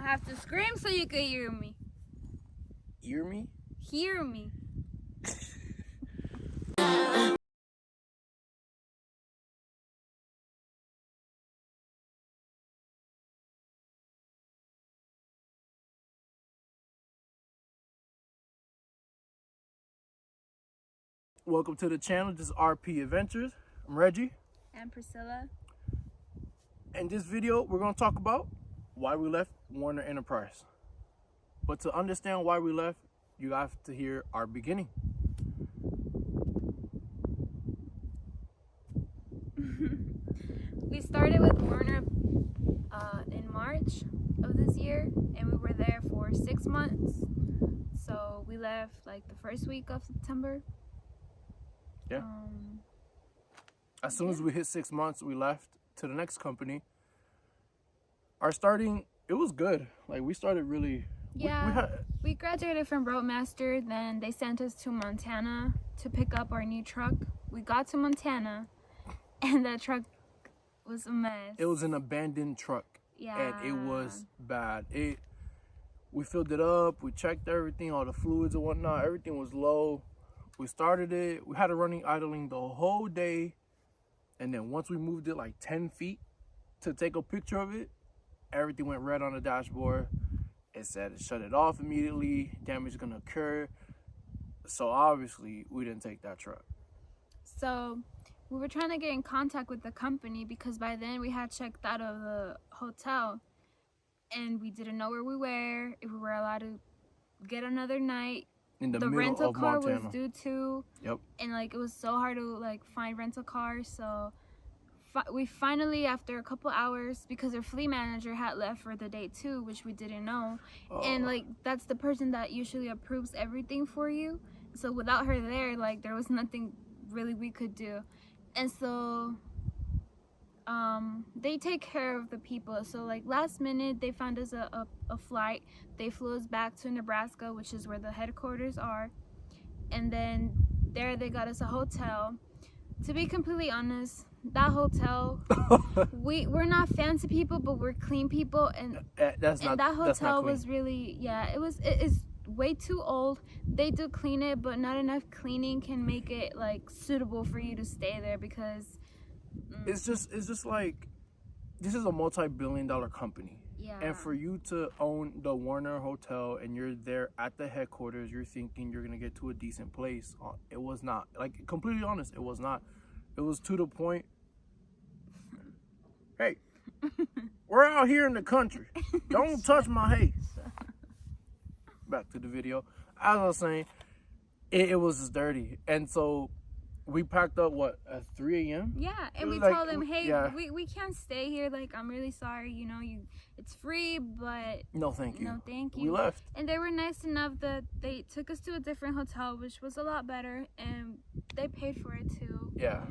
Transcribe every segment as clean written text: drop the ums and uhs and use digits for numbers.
have to scream so you can hear me. Hear me? Hear me. Welcome to the channel. This is RP Adventures. I'm Reggie. And Priscilla. In this video, we're going to talk about why we left Werner Enterprise. But to understand why we left, you have to hear our beginning. We started with Werner in March of this year, and we were there for 6 months. So we left like the first week of September. Yeah. As soon as we hit 6 months, we left to the next company. Our starting, it was good. Like we started really. Yeah. We graduated from Roadmaster, then they sent us to Montana to pick up our new truck. We got to Montana, and that truck was a mess. It was an abandoned truck. Yeah. And it was bad. We filled it up. We checked everything, all the fluids and whatnot. Everything was low. We started it. We had it running idling the whole day. And then once we moved it like 10 feet to take a picture of it, everything went red on the dashboard. It said it shut it off immediately. Damage is going to occur. So obviously, we didn't take that truck. So we were trying to get in contact with the company because by then we had checked out of the hotel. And we didn't know where we were, if we were allowed to get another night. In the middle rental of car Montana. was due to. Yep. And like it was so hard to like find rental cars. So we finally, after a couple hours, because our fleet manager had left for the day too, which we didn't know. And like that's the person that usually approves everything for you. So without her there, like there was nothing really we could do. And so they take care of the people. So like last minute they found us a flight. They flew us back to Nebraska, which is where the headquarters are, and then there they got us a hotel. To be completely honest, that hotel we're not fancy people, but we're clean people, and that hotel was really, yeah, it is way too old. They do clean it, but not enough cleaning can make it like suitable for you to stay there, because it's just like, this is a multi-billion-dollar company. Yeah. And for you to own the Werner Hotel and you're there at the headquarters, you're thinking you're gonna get to a decent place. It was not. Like, completely honest, it was not. It was to the point. Hey, we're out here in the country. Don't touch my hay. Back to the video. As I was saying, it was just dirty, and so we packed up, what, at 3 a.m.? Yeah, and we told them, hey, we can't stay here. Like, I'm really sorry, you know, it's free, but no thank you. No thank you. We left. And they were nice enough that they took us to a different hotel, which was a lot better, and they paid for it too. Yeah.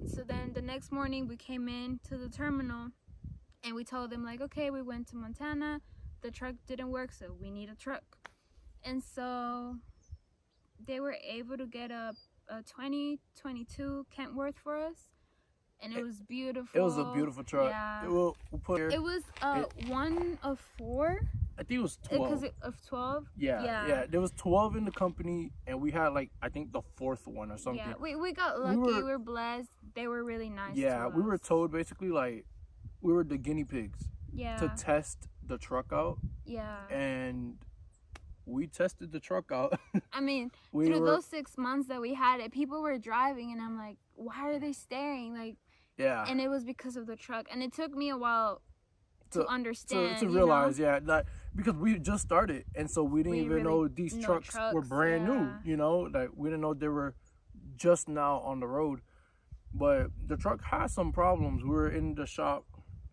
So then the next morning we came in to the terminal, and we told them, like, okay, we went to Montana. The truck didn't work, so we need a truck. And so they were able to get a 2022 Kentworth for us, and it was beautiful. It was a beautiful truck. Yeah. We'll put here. It was one of 4. I think it was 12. Because of 12? Yeah. There was 12 in the company, and we had, like, I think the 4th one or something. Yeah, we got lucky. We were blessed. They were really nice to we us. were told basically, like, we were the guinea pigs. Yeah. To test the truck out. Yeah. And we tested the truck out. I mean, through those 6 months that we had it, people were driving, and I'm like, why are they staring? Like, yeah. And it was because of the truck, and it took me a while to understand, to realize, that because we just started, and so we didn't even know these trucks were brand new. You know, like we didn't know they were just now on the road. But the truck had some problems. We were in the shop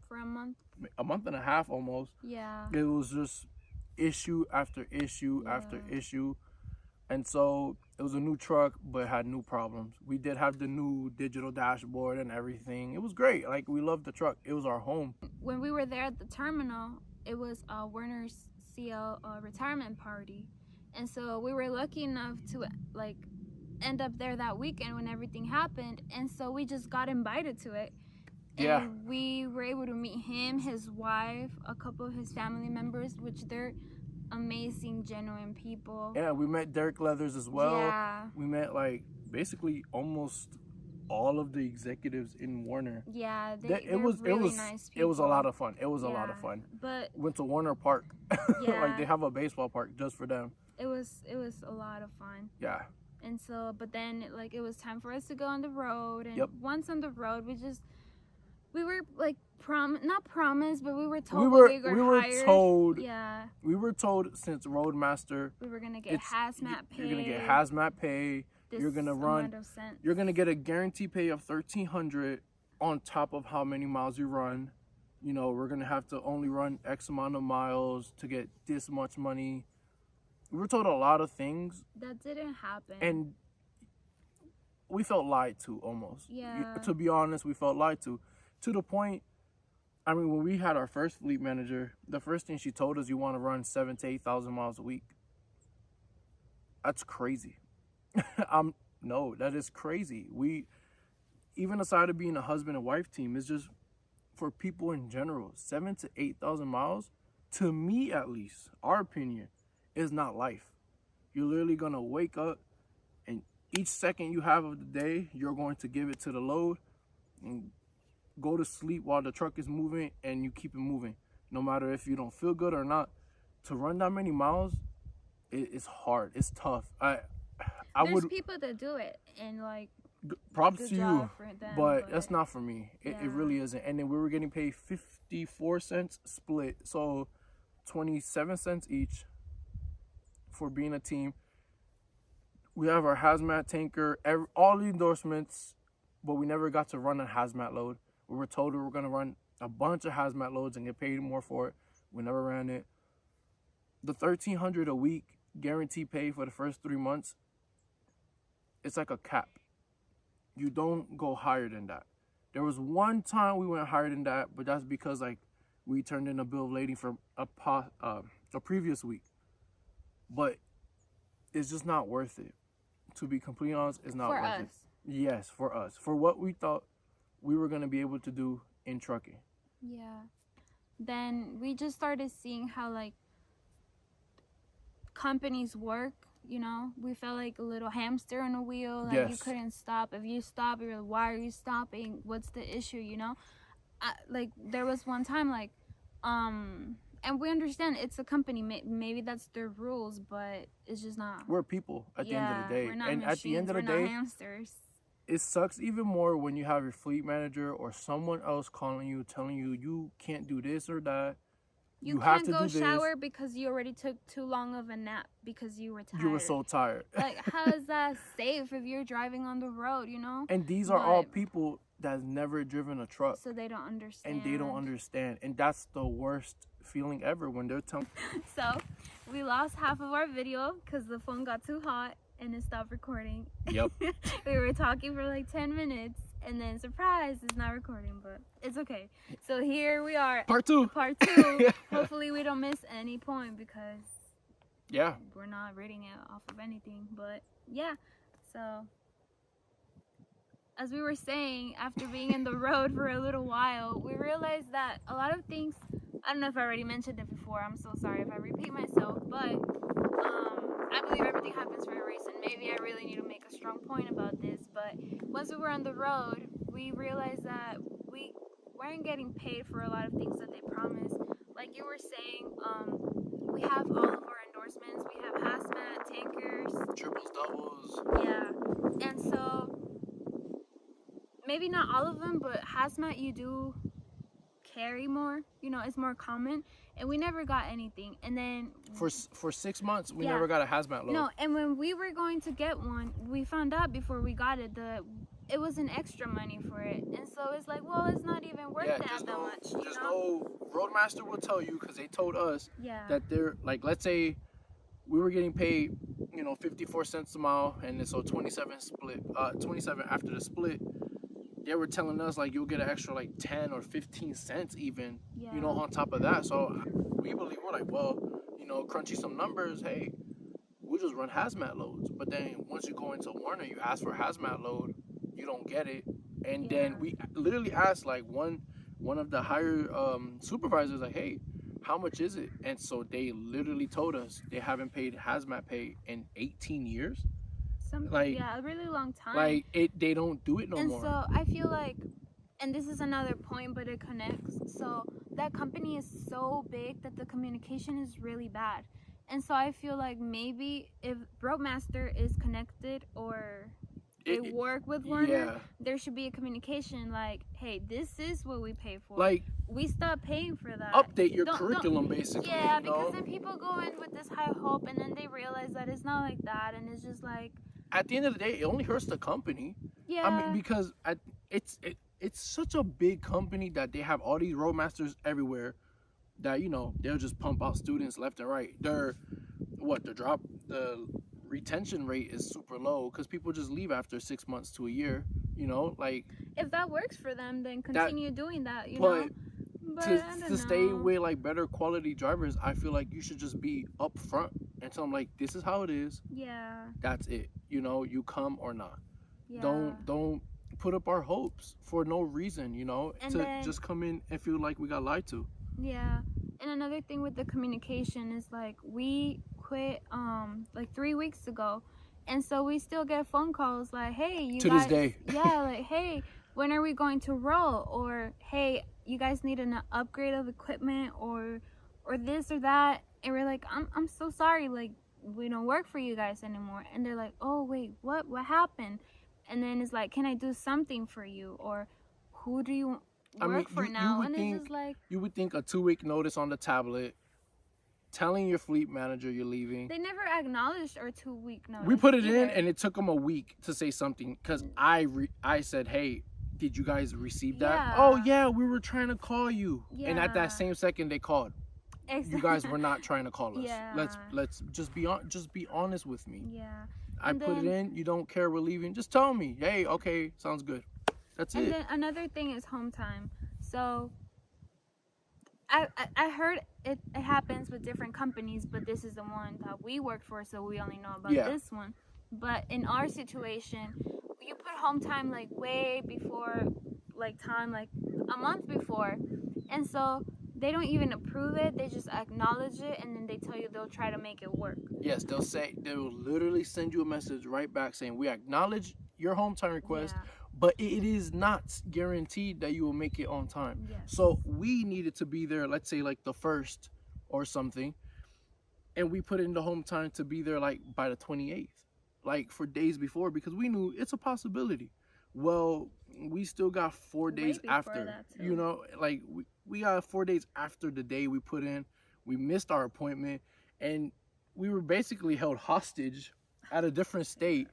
for a month and a half almost. Yeah. It was just issue after issue after issue, and so it was a new truck, but it had new problems. We did have the new digital dashboard and everything. It was great. Like, we loved the truck. It was our home. When we were there at the terminal, it was Werner's CL retirement party, and so we were lucky enough to like end up there that weekend when everything happened, and so we just got invited to it. Yeah. And we were able to meet him, his wife, a couple of his family members, which they're amazing, genuine people. Yeah, we met Derek Leathers as well. Yeah. We met like basically almost all of the executives in Warner. Yeah, they're really nice people. It was a lot of fun. It was a lot of fun. But went to Warner Park. Yeah. Like they have a baseball park just for them. It was a lot of fun. Yeah. And so, but then like it was time for us to go on the road, and Yep. once on the road, we were like not promised, but we were told we we were hired. told Yeah. We were told since Roadmaster We were gonna get hazmat pay. You're gonna get hazmat pay. You're gonna run. You're gonna get a guarantee pay of $1,300 on top of how many miles you run. You know, we're gonna have to only run X amount of miles to get this much money. We were told a lot of things. That didn't happen. And we felt lied to almost. Yeah. To be honest, we felt lied to the point. I mean, when we had our first fleet manager, the first thing she told us, you want to run 7,000 to 8,000 miles a week. That's crazy. No, that is crazy. We, even aside of being a husband and wife team, it's just for people in general, 7,000 to 8,000 miles, to me at least, our opinion, is not life. You're literally going to wake up, and each second you have of the day, you're going to give it to the load and go to sleep while the truck is moving, and you keep it moving. No matter if you don't feel good or not, to run that many miles, it's hard. It's tough. There's people that do it, and like, props to you, for them, but that's not for me. Yeah. It really isn't. And then we were getting paid 54 cents split, so 27 cents each for being a team. We have our hazmat tanker, all the endorsements, but we never got to run a hazmat load. We were told we were going to run a bunch of hazmat loads and get paid more for it. We never ran it. The $1,300 a week guarantee pay for the first 3 months, it's like a cap. You don't go higher than that. There was one time we went higher than that, but that's because like we turned in a bill of lading for a previous week. But it's just not worth it. To be completely honest, it's not for worth us. it. Yes, for us. For what we thought we were going to be able to do in trucking. Yeah. Then we just started seeing how like companies work, you know. We felt like a little hamster on a wheel. Like you couldn't stop. If you stop, you're like, why are you stopping? What's the issue, you know? Like there was one time like and we understand it's a company. Maybe that's their rules, but it's just not. We're people at the end of the day. We're not and machines, at the end of the we're day, not hamsters. It sucks even more when you have your fleet manager or someone else calling you, telling you you can't do this or that. You have can't to go do shower because you already took too long of a nap because you were tired. You were so tired. Like, how is that safe if you're driving on the road, you know? And these are all people that's never driven a truck. So they don't understand. And they don't understand. And that's the worst feeling ever when they're telling. So we lost half of our video because the phone got too hot and it stopped recording. Yep. We were talking for like 10 minutes and then surprise, it's not recording, but it's okay. So here we are. Part two. Hopefully we don't miss any point because we're not reading it off of anything. But yeah, so as we were saying, after being in the road for a little while, we realized that a lot of things, I don't know if I already mentioned it before, I'm so sorry if I repeat myself, but I believe everything happens for a reason. Maybe I really need to make a strong point about this, but once we were on the road, we realized that we weren't getting paid for a lot of things that they promised. Like you were saying, we have all of our endorsements. We have hazmat, tankers, triples, doubles. Yeah, and so maybe not all of them, but hazmat you do carry more. You know, it's more common. And we never got anything. And then for 6 months we never got a hazmat load. No, and when we were going to get one, we found out before we got it it was an extra money for it. And so it's like, well, it's not even worth that much. Just know Roadmaster will tell you, because they told us that they're like, let's say we were getting paid, 54 cents a mile, and so 27 after the split. They were telling us like you'll get an extra like 10 or 15 cents even, on top of that. So we believe, we're like, well, crunchy some numbers, hey, we'll just run hazmat loads. But then once you go into Warner, you ask for a hazmat load, you don't get it. And Yeah. then we literally asked like one of the higher supervisors, like, hey, how much is it? And so they literally told us they haven't paid hazmat pay in 18 years. Like, Yeah, a really long time. like it, they don't do it no and more. so I feel like, and this is another point, but it connects. So that company is so big that the communication is really bad. And so I feel like maybe if Roadmaster is connected or they work with Werner, Yeah, there should be a communication like, hey, this is what we pay for. like We stop paying for that. update your Don't- curriculum, basically. Yeah, you know? because then people go in with this high hope and then they realize that it's not like that, and it's just like, At the end of the day, it only hurts the company. yeah. I mean, because it's such a big company that they have all these roadmasters everywhere that, you know, they'll just pump out students left and right. The retention rate is super low because people just leave after 6 months to a year. You know, like, If that works for them, then continue doing that. You but know. But to I don't to stay know. with like better quality drivers, I feel like you should just be upfront and tell them like, this is how it is. Yeah. That's it. You know, you come or not. Yeah. Don't put up our hopes for no reason, you know, And to then- just come in and feel like we got lied to. Yeah. And another thing with the communication is like we quit like 3 weeks ago, and so we still get phone calls like, hey, you To guys, this day. yeah, like, hey, when are we going to roll? Or hey, you guys need an upgrade of equipment or this or that. And we're like, I'm so sorry, like, we don't work for you guys anymore. And they're like, oh wait, what happened? And then it's like, can I do something for you? Or who do you work for now? And it's just like, you would think a 2-week notice on the tablet, telling your fleet manager you're leaving. they never acknowledged our 2-week notice. We put it either. in, and it took them a week to say something because I said, hey, did you guys receive that? Yeah. Oh yeah, we were trying to call you. And at Yeah. that same second they called. Exactly. You guys were not trying to call us. Yeah. Let's just be honest with me. Yeah. I put it in, you don't care, we're leaving. Just tell me, hey, okay, sounds good. That's And it. then another thing is home time. So I heard it happens with different companies, but this is the one that we work for, so we only know about this one. But in our situation, you put home time like way before, like time, like a month before, and so they don't even approve it. They just acknowledge it, and then they tell you they'll try to make it work. Yes, they will literally send you a message right back saying, we acknowledge your home time request, but it is not guaranteed that you will make it on time. Yes. So we needed to be there, let's say like the 1st or something, and we put in the home time to be there like by the 28th, like for days before, because we knew it's a possibility. Well, we still got 4 days after, you know, like we got 4 days after the day we put in. We missed our appointment, and we were basically held hostage at a different state.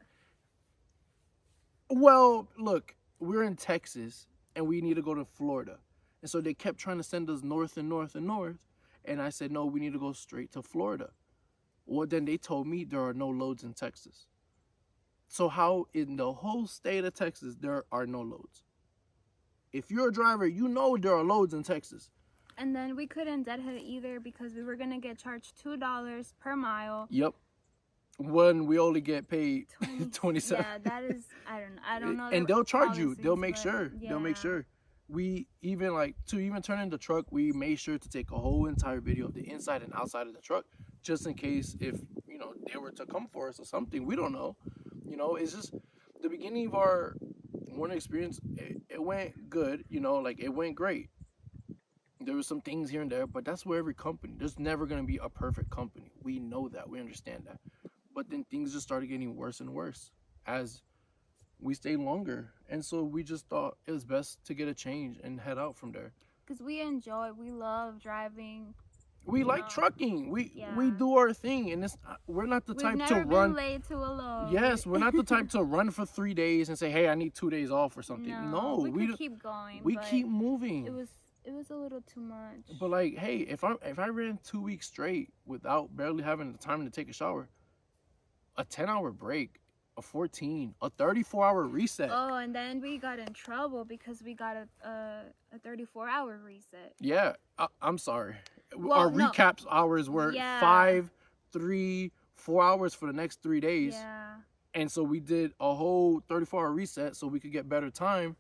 Well, look, we're in Texas and we need to go to Florida. And so they kept trying to send us north and north and north. And I said, no, we need to go straight to Florida. Well, then they told me there are no loads in Texas. So how in the whole state of Texas there are no loads? If you're a driver, you know there are loads in Texas. And then we couldn't deadhead either because we were going to get charged $2 per mile. Yep. When we only get paid 27. Yeah, that is, I don't know. And they'll charge you. They'll make but sure. yeah. They'll make sure. We even to even turn in the truck, we made sure to take a whole entire video of the inside and outside of the truck, just in case if, you know, they were to come for us or something. We don't know. You know, it's just the beginning of our Warner experience. It went good. You know, like it went great. There were some things here and there, but that's where every company. There's never gonna be a perfect company. We know that. We understand that. But then things just started getting worse and worse as we stayed longer. And so we just thought it was best to get a change and head out from there. Because we love driving. We like trucking. We do our thing. And we're not the type to run. We've never been late to a load. Yes, we're not the type to run for 3 days and say, hey, I need 2 days off or something. No, we could keep going. We keep moving. It was a little too much. But like, hey, if I ran 2 weeks straight without barely having the time to take a shower, a 10-hour break, a 14, a 34-hour reset. Oh, and then we got in trouble because we got a 34-hour reset. Yeah, I'm sorry. Well, our recaps hours were 5, 3, 4 hours for the next 3 days. Yeah. And so we did a whole 34-hour reset so we could get better time.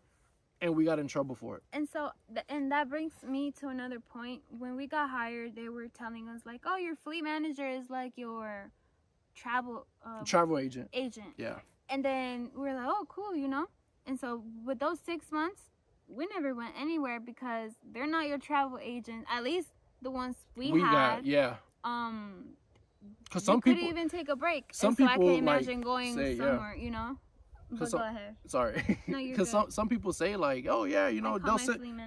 and we got in trouble for it. And so, and that brings me to another point. When we got hired, they were telling us like, "Oh, your fleet manager is like your travel agent." Yeah. And then we were like, "Oh, cool," you know. And so with those 6 months, we never went anywhere because they're not your travel agent. At least the ones we had. Got, yeah. Because some people couldn't even take a break. Some so people I can imagine like, going say, somewhere, you know. But go ahead. Sorry. No, you're Because good. some people say like, oh yeah, you know, they'll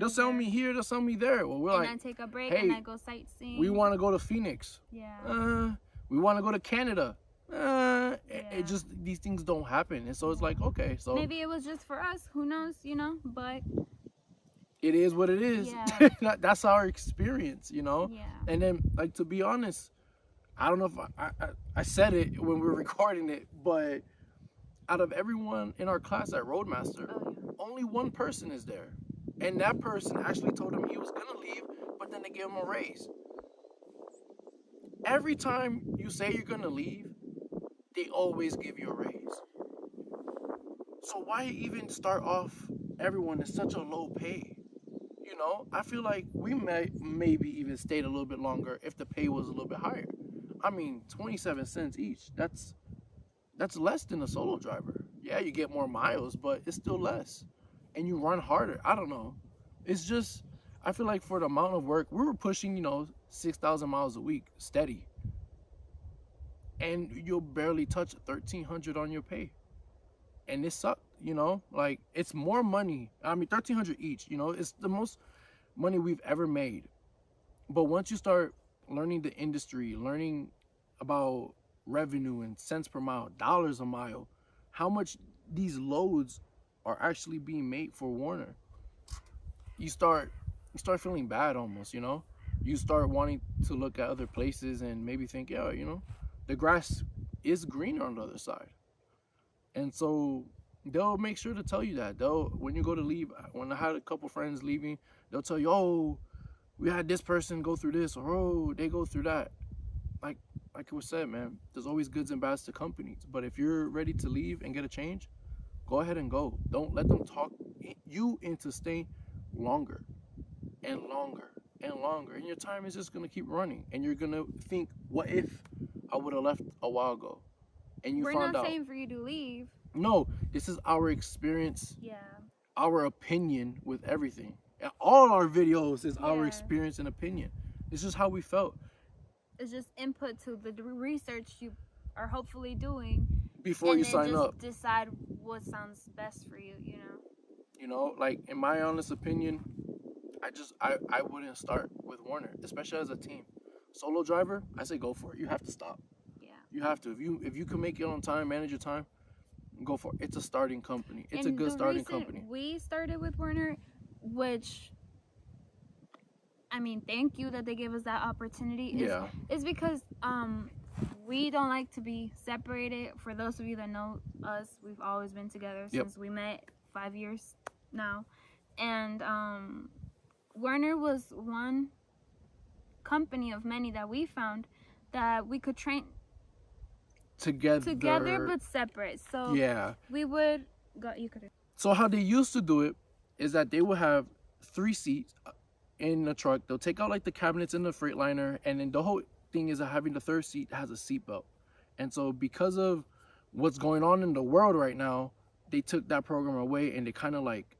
sell me here, they'll sell me there. Well, we're and like, I take a break hey, and I go sightseeing. we want to go to Phoenix. Yeah. We want to go to Canada. It just, these things don't happen, and so it's like, okay, so maybe it was just for us. Who knows? You know, but it is what it is. Yeah. That's our experience, you know. Yeah. And then, like, to be honest, I don't know if I said it when we were recording it, but out of everyone in our class at Roadmaster, only one person is there, and that person actually told him he was gonna leave, but then they gave him a raise. Every time you say you're gonna leave, they always give you a raise. So why even start off everyone in such a low pay? You know, I feel like we maybe even stayed a little bit longer if the pay was a little bit higher. I mean, 27 cents each. That's less than a solo driver. Yeah, you get more miles, but it's still less. And you run harder. I don't know. It's just, I feel like for the amount of work, we were pushing, you know, 6,000 miles a week, steady. And you'll barely touch 1,300 on your pay. And it sucked, you know? Like, it's more money. I mean, 1,300 each, you know? It's the most money we've ever made. But once you start learning the industry, learning about revenue and cents per mile, dollars a mile, how much these loads are actually being made for Werner, you start feeling bad almost, you know. You start wanting to look at other places and maybe think, yeah, you know, the grass is greener on the other side. And so they'll make sure to tell you that. When you go to leave, when I had a couple friends leaving, they'll tell you, oh, we had this person go through this, or oh, they go through that. Like it was said, man, there's always goods and bads to companies. But if you're ready to leave and get a change, go ahead and go. Don't let them talk you into staying longer and longer and longer. And your time is just going to keep running. And you're going to think, what if I would have left a while ago? And you found out. We're not saying for you to leave. No, this is our experience. Yeah. Our opinion with everything. All our videos is our experience and opinion. It's just how we felt. It's just input to the research you are hopefully doing before you sign up. Decide what sounds best for you, you know. You know, like, in my honest opinion, I wouldn't start with Werner, especially as a team. Solo driver, I say go for it. You have to stop. Yeah. You have to. If you can make it on time, manage your time, go for it. It's a starting company. It's a good starting company. We started with Werner, which, I mean, thank you that they gave us that opportunity. It's because we don't like to be separated. For those of you that know us, we've always been together since we met 5 years now. And Werner was one company of many that we found that we could train together but separate. So we would go. You could. So how they used to do it is that they would have 3 seats in the truck. They'll take out like the cabinets in the Freightliner, and then the whole thing is that having the 3rd seat has a seatbelt. And so because of what's going on in the world right now, they took that program away and they kind of like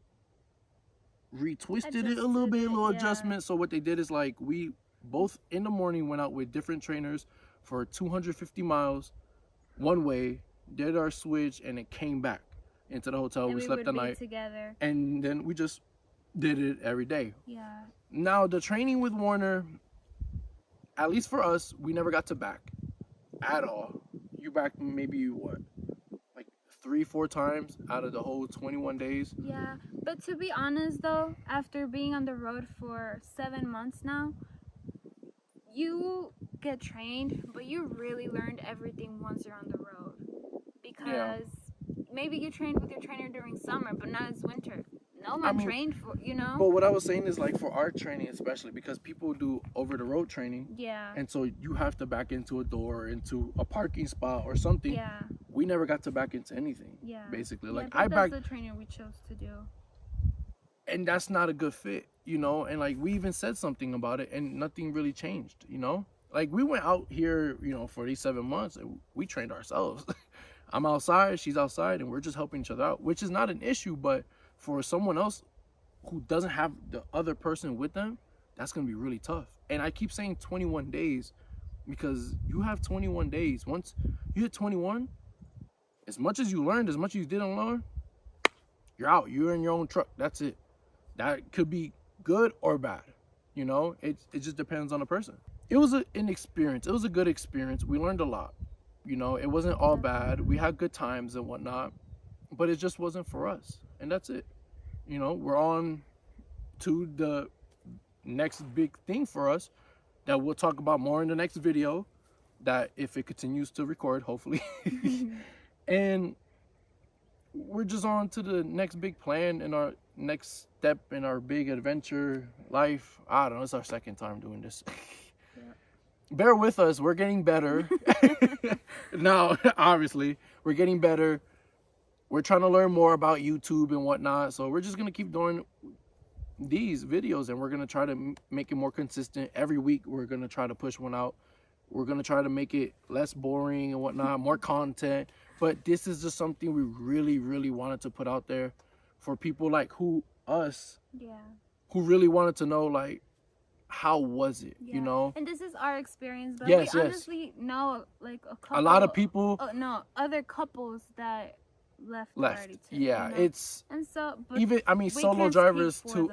retwisted it a little bit, a little adjustment. So what they did is, like, we both in the morning went out with different trainers for 250 miles one way, did our switch, and it came back into the hotel. And we slept the night together, and then we just did it every day. Now the training with Werner, at least for us, we never got to back at all. You backed maybe what, like 3-4 times out of the whole 21 days. Yeah, but to be honest though, after being on the road for 7 months now, you get trained, but you really learned everything once you're on the road. Because maybe you trained with your trainer during summer, but now it's winter. No one trained for, you know. But what I was saying is, like, for our training especially, because people do over the road training. And so you have to back into a door, into a parking spot or something. We never got to back into anything. Basically. Like, that's the training we chose to do. and that's not a good fit, you know. And like we even said something about it, and nothing really changed, you know. Like we went out here, you know, for these 7 months, and we trained ourselves. I'm outside, she's outside, and we're just helping each other out, which is not an issue. But for someone else who doesn't have the other person with them, that's gonna be really tough. And I keep saying 21 days because you have 21 days. Once you hit 21, as much as you learned, as much as you didn't learn, you're out. You're in your own truck. That's it. That could be good or bad. You know, it just depends on the person. It was an experience. It was a good experience. We learned a lot. You know, it wasn't all bad. We had good times and whatnot, but it just wasn't for us. And that's it. You know, we're on to the next big thing for us that we'll talk about more in the next video, that if it continues to record, hopefully. And we're just on to the next big plan in our next step in our big adventure life. I don't know, it's our second time doing this. Yeah. Bear with us, we're getting better. Now, obviously, we're getting better. We're trying to learn more about YouTube and whatnot, so we're just gonna keep doing these videos, and we're gonna try to make it more consistent. Every week we're gonna try to push one out. We're gonna try to make it less boring and whatnot, more content. But this is just something we really wanted to put out there for people like us, yeah, who really wanted to know, like, how was it, yeah, you know? And this is our experience, but yes, we honestly know like a lot of people, other couples that left already too, yeah, you know? it's, and so even, I mean, solo drivers too.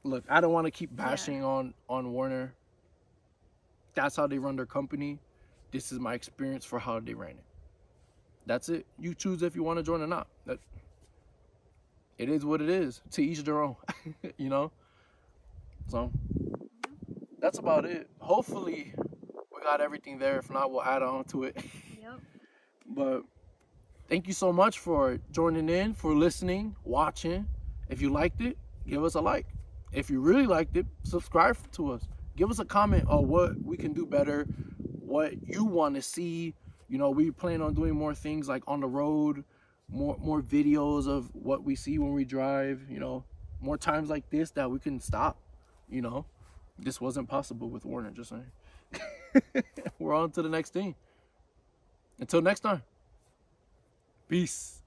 Look, I don't want to keep bashing on Werner. That's how they run their company. This is my experience for how they ran it. That's it. You choose if you want to join or not. It is what it is. To each their own. You know? So that's about it. Hopefully we got everything there. If not, we'll add on to it. Yep. But thank you so much for joining in, for listening, watching. If you liked it, give us a like. If you really liked it, subscribe to us. Give us a comment on what we can do better, what you want to see. You know, we plan on doing more things like on the road, more videos of what we see when we drive, you know, more times like this that we can stop, you know. This wasn't possible with Werner, just saying. We're on to the next thing. Until next time. Peace.